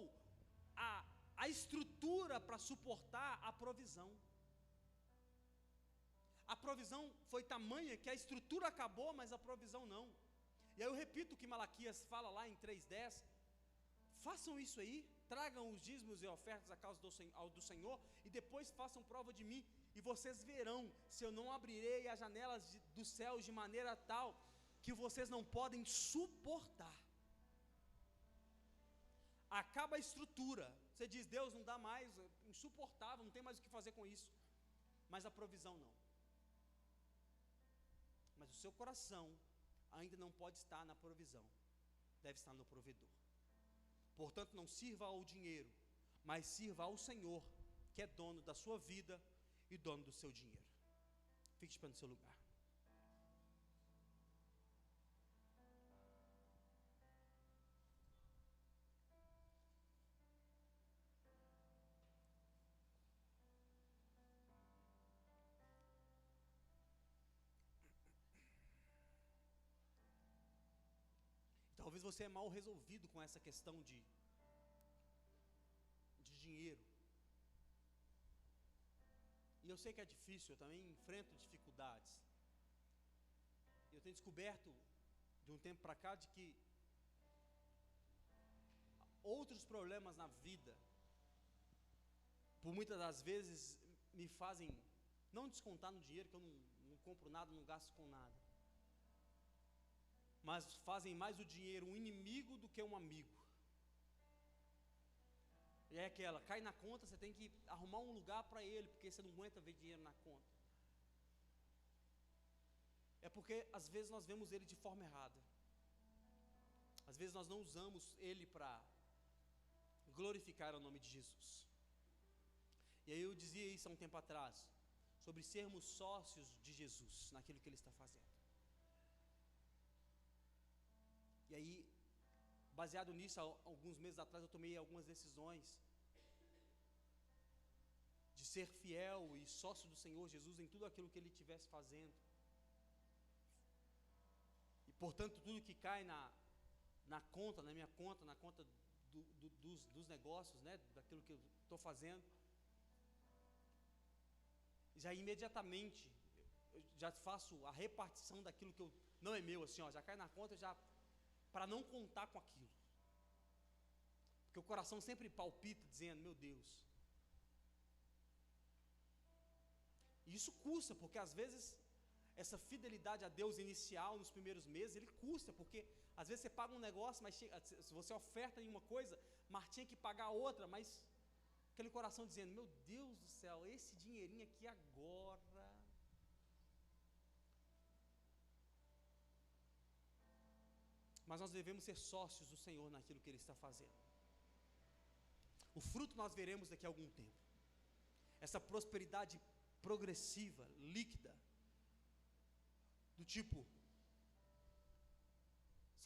a estrutura para suportar a provisão. A provisão foi tamanha que a estrutura acabou, mas a provisão não. E aí eu repito o que Malaquias fala lá em 3:10. Façam isso aí, tragam os dízimos e ofertas à causa do Senhor, e depois façam prova de mim, e vocês verão se eu não abrirei as janelas dos céus de maneira tal que vocês não podem suportar. Acaba a estrutura. Você diz, Deus, não dá mais, é insuportável, não tem mais o que fazer com isso. Mas a provisão não. Mas o seu coração ainda não pode estar na provisão, deve estar no provedor. Portanto, não sirva ao dinheiro, mas sirva ao Senhor, que é dono da sua vida e dono do seu dinheiro. Fique de pé no seu lugar. Talvez você é mal resolvido com essa questão de dinheiro. E eu sei que é difícil, eu também enfrento dificuldades. Eu tenho descoberto de um tempo para cá de que outros problemas na vida, por muitas das vezes, me fazem não descontar no dinheiro, que eu não compro nada, não gasto com nada. Mas fazem mais o dinheiro um inimigo do que um amigo. E é aquela, cai na conta, você tem que arrumar um lugar para ele, porque você não aguenta ver dinheiro na conta. É porque às vezes nós vemos ele de forma errada. Às vezes nós não usamos ele para glorificar o nome de Jesus. E aí eu dizia isso há um tempo atrás, sobre sermos sócios de Jesus naquilo que ele está fazendo. E aí, baseado nisso, alguns meses atrás eu tomei algumas decisões de ser fiel e sócio do Senhor Jesus em tudo aquilo que Ele estivesse fazendo. E portanto, tudo que cai na conta, na minha conta, na conta dos negócios, né, daquilo que eu estou fazendo, já imediatamente eu já faço a repartição daquilo que não é meu, assim, ó, já cai na conta, já para não contar com aquilo. Porque o coração sempre palpita dizendo, meu Deus. E isso custa, porque às vezes essa fidelidade a Deus inicial nos primeiros meses, ele custa, porque às vezes você paga um negócio, mas se você oferta em uma coisa, mas tinha que pagar outra, mas aquele coração dizendo, meu Deus do céu, esse dinheirinho aqui agora. Mas nós devemos ser sócios do Senhor naquilo que Ele está fazendo. O fruto nós veremos daqui a algum tempo. Essa prosperidade progressiva, líquida, do tipo,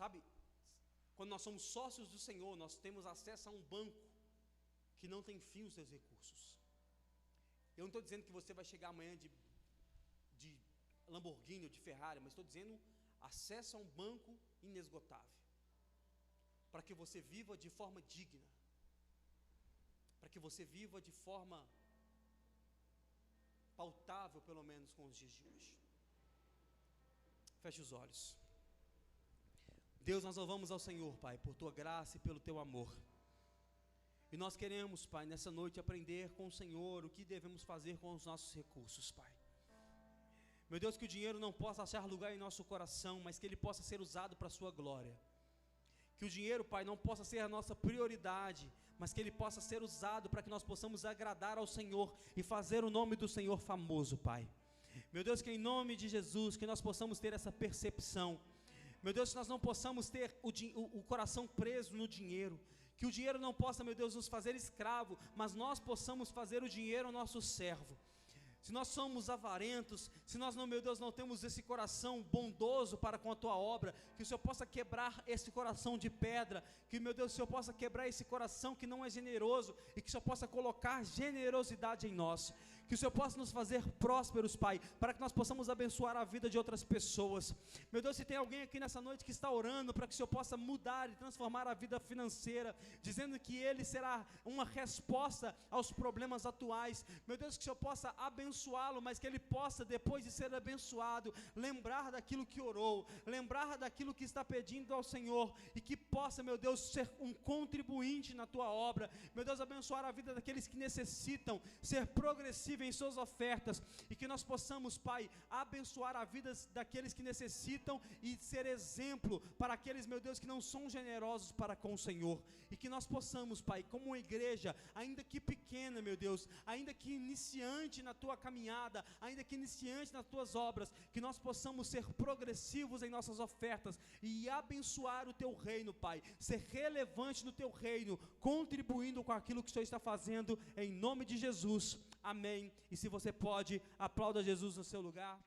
sabe, quando nós somos sócios do Senhor, nós temos acesso a um banco que não tem fim os seus recursos. Eu não estou dizendo que você vai chegar amanhã de Lamborghini ou de Ferrari, mas estou dizendo acesso a um banco inesgotável, para que você viva de forma digna, para que você viva de forma pautável, pelo menos com os dias de hoje. Feche os olhos. Deus, nós louvamos ao Senhor, Pai, por Tua graça e pelo Teu amor. E nós queremos, Pai, nessa noite aprender com o Senhor o que devemos fazer com os nossos recursos, Pai. Meu Deus, que o dinheiro não possa achar lugar em nosso coração, mas que ele possa ser usado para a sua glória. Que o dinheiro, Pai, não possa ser a nossa prioridade, mas que ele possa ser usado para que nós possamos agradar ao Senhor e fazer o nome do Senhor famoso, Pai. Meu Deus, que em nome de Jesus, que nós possamos ter essa percepção. Meu Deus, que nós não possamos ter o coração preso no dinheiro, que o dinheiro não possa, meu Deus, nos fazer escravo, mas nós possamos fazer o dinheiro nosso servo. Se nós somos avarentos, se nós não, meu Deus, não temos esse coração bondoso para com a Tua obra, que o Senhor possa quebrar esse coração de pedra, que, meu Deus, o Senhor possa quebrar esse coração que não é generoso, e que o Senhor possa colocar generosidade em nós, que o Senhor possa nos fazer prósperos, Pai, para que nós possamos abençoar a vida de outras pessoas. Meu Deus, se tem alguém aqui nessa noite que está orando para que o Senhor possa mudar e transformar a vida financeira, dizendo que Ele será uma resposta aos problemas atuais, meu Deus, que o Senhor possa abençoá-lo, mas que ele possa, depois de ser abençoado, lembrar daquilo que orou, lembrar daquilo que está pedindo ao Senhor, e que possa, meu Deus, ser um contribuinte na Tua obra. Meu Deus, abençoar a vida daqueles que necessitam, ser progressivo em suas ofertas, e que nós possamos, Pai, abençoar a vida daqueles que necessitam e ser exemplo para aqueles, meu Deus, que não são generosos para com o Senhor, e que nós possamos, Pai, como uma igreja, ainda que pequena, meu Deus, ainda que iniciante na Tua caminhada, ainda que iniciante nas Tuas obras, que nós possamos ser progressivos em nossas ofertas e abençoar o Teu reino, Pai, ser relevante no Teu reino, contribuindo com aquilo que o Senhor está fazendo, em nome de Jesus. Amém. E se você pode, aplauda Jesus no seu lugar.